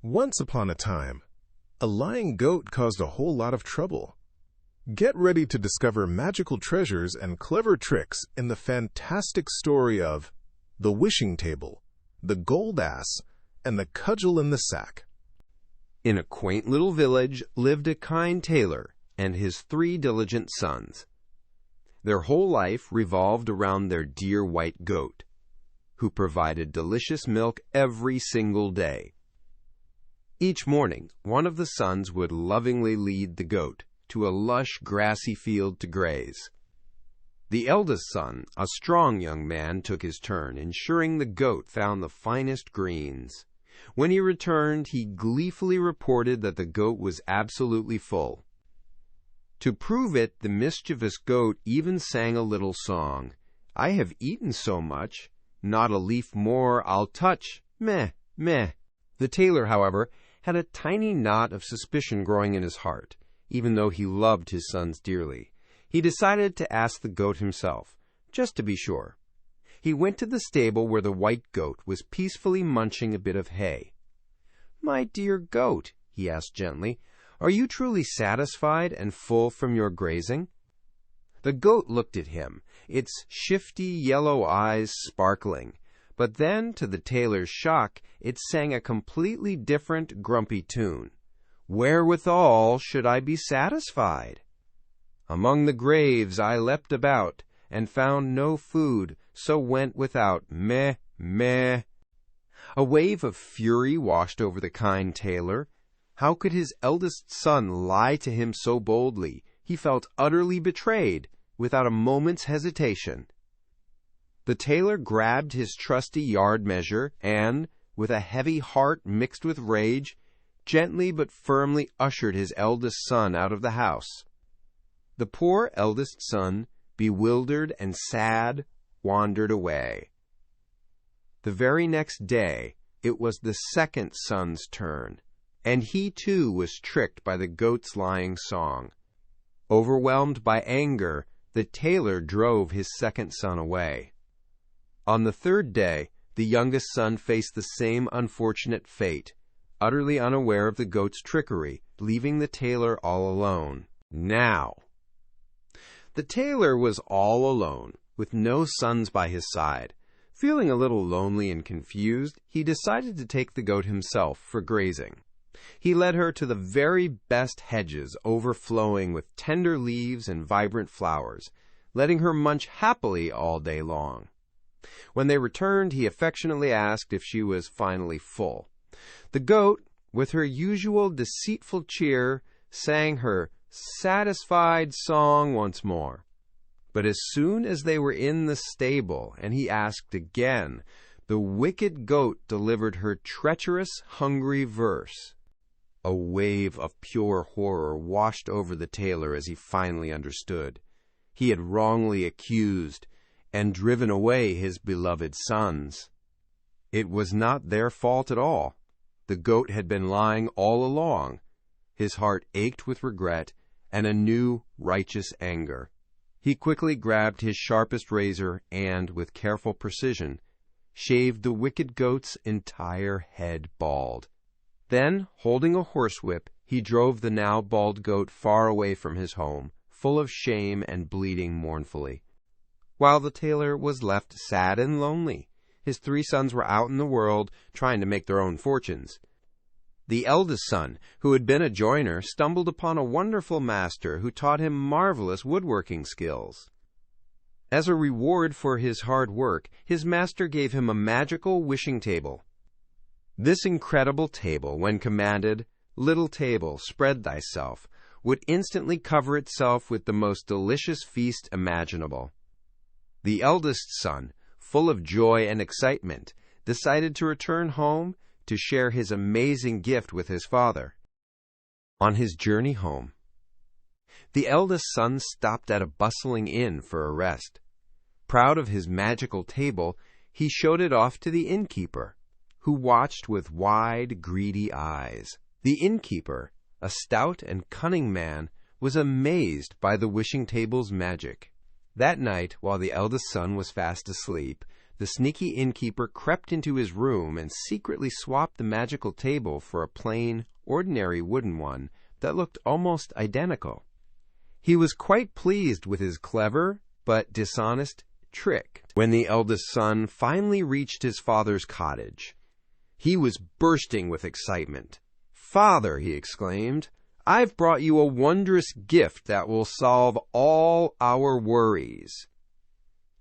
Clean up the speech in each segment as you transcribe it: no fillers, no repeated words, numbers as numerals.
Once upon a time, a lying goat caused a whole lot of trouble. Get ready to discover magical treasures and clever tricks in the fantastic story of The Wishing Table, the Gold Ass, and the Cudgel in the Sack. In a quaint little village lived a kind tailor and his 3 diligent sons. Their whole life revolved around their dear white goat, who provided delicious milk every single day. Each morning, one of the sons would lovingly lead the goat to a lush, grassy field to graze. The eldest son, a strong young man, took his turn, ensuring the goat found the finest greens. When he returned, he gleefully reported that the goat was absolutely full. To prove it, the mischievous goat even sang a little song. "I have eaten so much, not a leaf more I'll touch, meh, meh." The tailor, however, had a tiny knot of suspicion growing in his heart, even though he loved his sons dearly. He decided to ask the goat himself, just to be sure. He went to the stable where the white goat was peacefully munching a bit of hay. "My dear goat," he asked gently, "are you truly satisfied and full from your grazing?" The goat looked at him, its shifty yellow eyes sparkling. But then, to the tailor's shock, it sang a completely different, grumpy tune. "Wherewithal should I be satisfied? Among the graves I leapt about, and found no food, so went without, meh, meh." A wave of fury washed over the kind tailor. How could his eldest son lie to him so boldly? He felt utterly betrayed, without a moment's hesitation. The tailor grabbed his trusty yard measure and, with a heavy heart mixed with rage, gently but firmly ushered his eldest son out of the house. The poor eldest son, bewildered and sad, wandered away. The very next day, it was the second son's turn, and he too was tricked by the goat's lying song. Overwhelmed by anger, the tailor drove his second son away. On the 3rd day, the youngest son faced the same unfortunate fate, utterly unaware of the goat's trickery, leaving the tailor all alone. Now, the tailor was all alone, with no sons by his side. Feeling a little lonely and confused, he decided to take the goat himself for grazing. He led her to the very best hedges, overflowing with tender leaves and vibrant flowers, letting her munch happily all day long. When they returned, he affectionately asked if she was finally full. The goat, with her usual deceitful cheer, sang her satisfied song once more. But as soon as they were in the stable and he asked again, the wicked goat delivered her treacherous, hungry verse. A wave of pure horror washed over the tailor as he finally understood. He had wrongly accused and driven away his beloved sons. It was not their fault at all. The goat had been lying all along. His heart ached with regret and a new, righteous anger. He quickly grabbed his sharpest razor and, with careful precision, shaved the wicked goat's entire head bald. Then, holding a horsewhip, he drove the now bald goat far away from his home, full of shame and bleating mournfully. While the tailor was left sad and lonely, his 3 sons were out in the world trying to make their own fortunes. The eldest son, who had been a joiner, stumbled upon a wonderful master who taught him marvelous woodworking skills. As a reward for his hard work, his master gave him a magical wishing table. This incredible table, when commanded, "Little table, spread thyself," would instantly cover itself with the most delicious feast imaginable. The eldest son, full of joy and excitement, decided to return home to share his amazing gift with his father. On his journey home, the eldest son stopped at a bustling inn for a rest. Proud of his magical table, he showed it off to the innkeeper, who watched with wide, greedy eyes. The innkeeper, a stout and cunning man, was amazed by the wishing table's magic. That night, while the eldest son was fast asleep, The sneaky innkeeper crept into his room and secretly swapped the magical table for a plain, ordinary wooden one that looked almost identical. He was quite pleased with his clever but dishonest trick. When the eldest son finally reached his father's cottage, he was bursting with excitement. "Father," he exclaimed, "I've brought you a wondrous gift that will solve all our worries."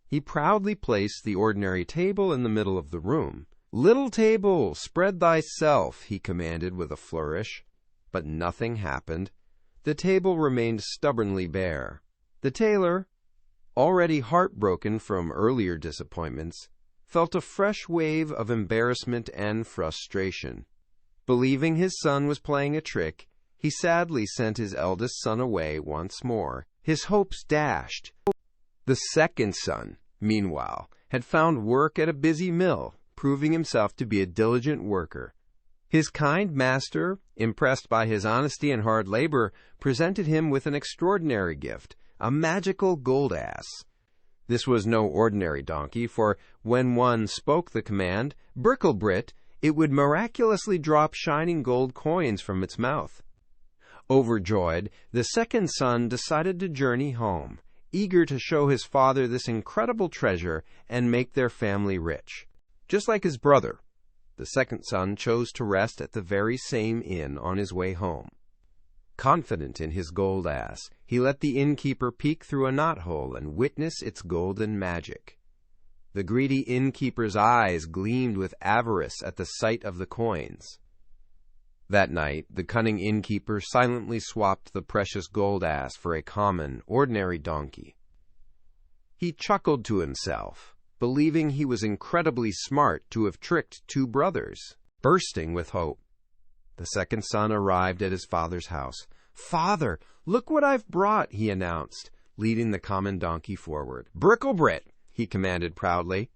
He proudly placed the ordinary table in the middle of the room. "Little table, spread thyself," he commanded with a flourish. But nothing happened. The table remained stubbornly bare. The tailor, already heartbroken from earlier disappointments, felt a fresh wave of embarrassment and frustration. Believing his son was playing a trick, he sadly sent his eldest son away once more, his hopes dashed. The second son, meanwhile, had found work at a busy mill, proving himself to be a diligent worker. His kind master, impressed by his honesty and hard labor, presented him with an extraordinary gift, a magical gold ass. This was no ordinary donkey, for when one spoke the command, "Bricklebrit," it would miraculously drop shining gold coins from its mouth. Overjoyed, the second son decided to journey home, eager to show his father this incredible treasure and make their family rich. Just like his brother, the second son chose to rest at the very same inn on his way home. Confident in his gold ass, he let the innkeeper peek through a knothole and witness its golden magic. The greedy innkeeper's eyes gleamed with avarice at the sight of the coins. That night, the cunning innkeeper silently swapped the precious gold ass for a common, ordinary donkey. He chuckled to himself, believing he was incredibly smart to have tricked two brothers. Bursting with hope, the second son arrived at his father's house. "Father, look what I've brought," he announced, leading the common donkey forward. "Bricklebrit," he commanded proudly.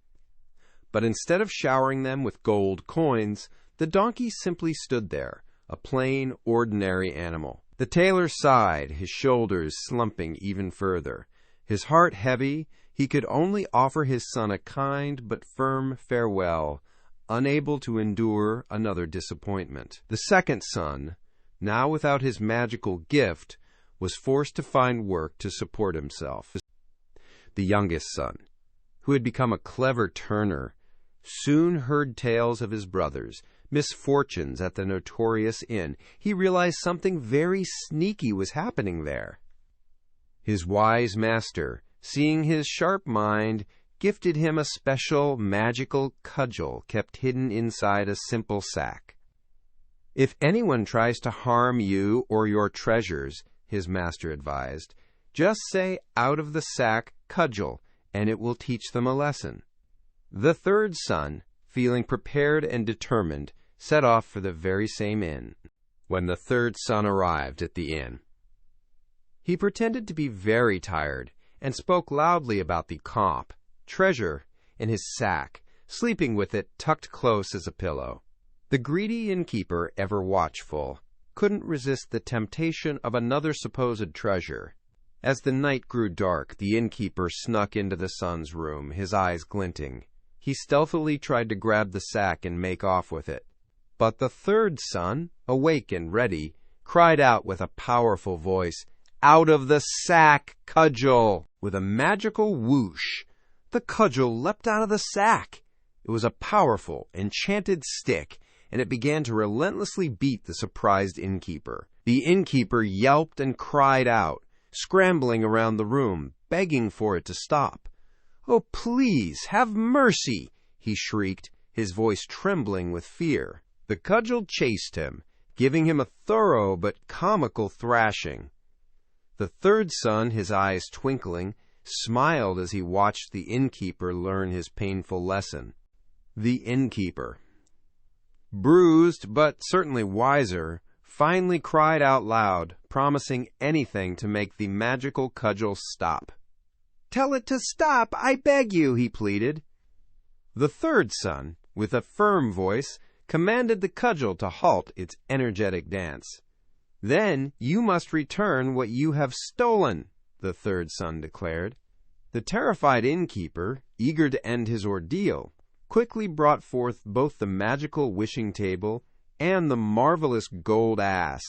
But instead of showering them with gold coins, the donkey simply stood there, a plain, ordinary animal. The tailor sighed, his shoulders slumping even further. His heart heavy, he could only offer his son a kind but firm farewell, unable to endure another disappointment. The second son, now without his magical gift, was forced to find work to support himself. The youngest son, who had become a clever turner, soon heard tales of his brothers' misfortunes at the notorious inn. He realized something very sneaky was happening there. His wise master, seeing his sharp mind, gifted him a special magical cudgel kept hidden inside a simple sack. "If anyone tries to harm you or your treasures," his master advised, "just say out of the sack, 'Cudgel,' and it will teach them a lesson." The third son, feeling prepared and determined, set off for the very same inn. When the third son arrived at the inn, he pretended to be very tired and spoke loudly about the treasure in his sack, sleeping with it tucked close as a pillow. The greedy innkeeper, ever watchful, couldn't resist the temptation of another supposed treasure. As the night grew dark, the innkeeper snuck into the son's room, his eyes glinting. He stealthily tried to grab the sack and make off with it. But the third son, awake and ready, cried out with a powerful voice, "Out of the sack, Cudgel!" With a magical whoosh, the cudgel leapt out of the sack. It was a powerful, enchanted stick, and it began to relentlessly beat the surprised innkeeper. The innkeeper yelped and cried out, scrambling around the room, begging for it to stop. "Oh, please, have mercy!" he shrieked, his voice trembling with fear. The cudgel chased him, giving him a thorough but comical thrashing. The third son, his eyes twinkling, smiled as he watched the innkeeper learn his painful lesson. The innkeeper, bruised but certainly wiser, finally cried out loud, promising anything to make the magical cudgel stop. "Tell it to stop, I beg you," he pleaded. The third son, with a firm voice, commanded the cudgel to halt its energetic dance. "Then you must return what you have stolen," the third son declared. The terrified innkeeper, eager to end his ordeal, quickly brought forth both the magical wishing table and the marvelous gold ass.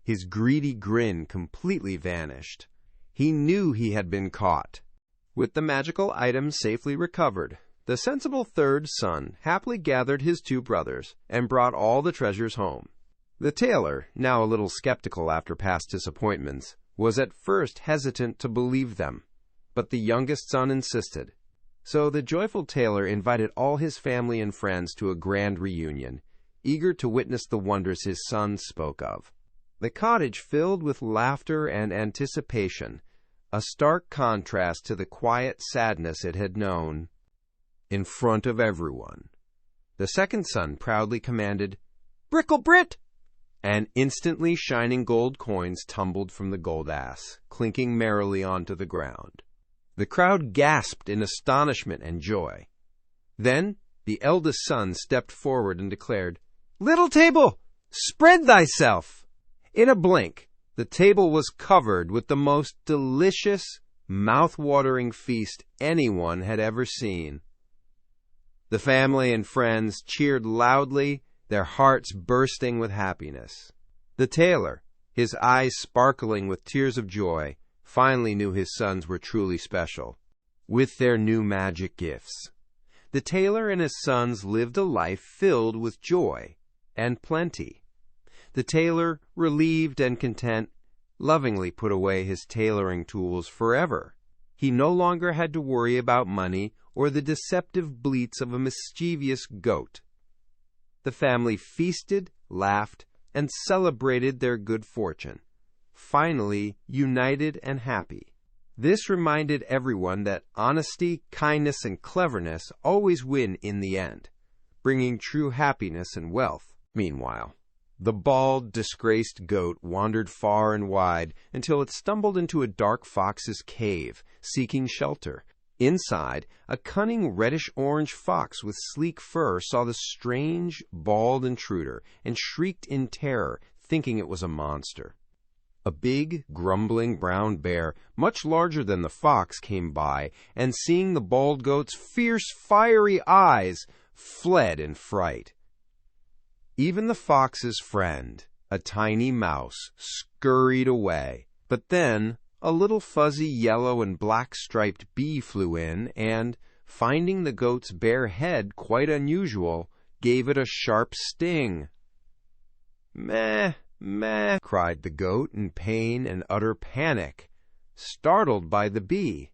His greedy grin completely vanished. He knew he had been caught. With the magical items safely recovered, the sensible third son happily gathered his two brothers and brought all the treasures home. The tailor, now a little skeptical after past disappointments, was at first hesitant to believe them, but the youngest son insisted. So the joyful tailor invited all his family and friends to a grand reunion, eager to witness the wonders his son spoke of. The cottage filled with laughter and anticipation, a stark contrast to the quiet sadness it had known. In front of everyone, the second son proudly commanded, "Brickle-Brit!" and instantly shining gold coins tumbled from the gold ass, clinking merrily onto the ground. The crowd gasped in astonishment and joy. Then the eldest son stepped forward and declared, "Little table, spread thyself!" In a blink, the table was covered with the most delicious, mouth-watering feast anyone had ever seen. The family and friends cheered loudly, their hearts bursting with happiness. The tailor, his eyes sparkling with tears of joy, finally knew his sons were truly special. With their new magic gifts, the tailor and his sons lived a life filled with joy and plenty. The tailor, relieved and content, lovingly put away his tailoring tools forever. He no longer had to worry about money or the deceptive bleats of a mischievous goat. The family feasted, laughed, and celebrated their good fortune, finally united and happy. This reminded everyone that honesty, kindness, and cleverness always win in the end, bringing true happiness and wealth. Meanwhile, the bald, disgraced goat wandered far and wide until it stumbled into a dark fox's cave, seeking shelter. Inside, a cunning reddish-orange fox with sleek fur saw the strange, bald intruder and shrieked in terror, thinking it was a monster. A big, grumbling brown bear, much larger than the fox, came by, and seeing the bald goat's fierce, fiery eyes, fled in fright. Even the fox's friend, a tiny mouse, scurried away. But then a little fuzzy yellow and black striped bee flew in and, finding the goat's bare head quite unusual, gave it a sharp sting. "Meh, meh," cried the goat in pain and utter panic, startled by the bee.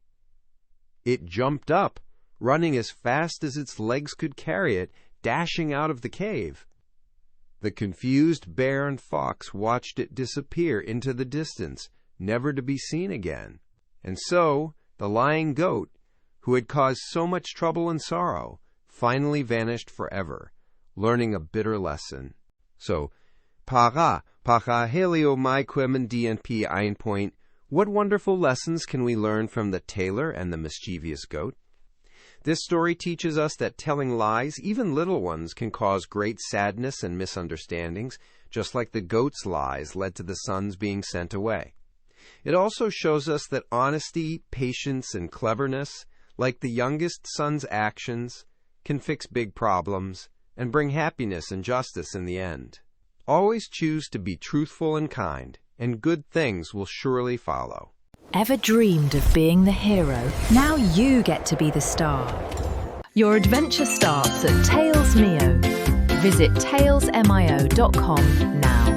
It jumped up, running as fast as its legs could carry it, dashing out of the cave. The confused bear and fox watched it disappear into the distance, never to be seen again. And so the lying goat, who had caused so much trouble and sorrow, finally vanished forever, learning a bitter lesson. So, para helio mai quem DNP ein point, what wonderful lessons can we learn from the tailor and the mischievous goat? This story teaches us that telling lies, even little ones, can cause great sadness and misunderstandings, just like the goat's lies led to the sons being sent away. It also shows us that honesty, patience, and cleverness, like the youngest son's actions, can fix big problems and bring happiness and justice in the end. Always choose to be truthful and kind, and good things will surely follow. Ever dreamed of being the hero? Now you get to be the star. Your adventure starts at TalesMio. Visit talesmio.com now.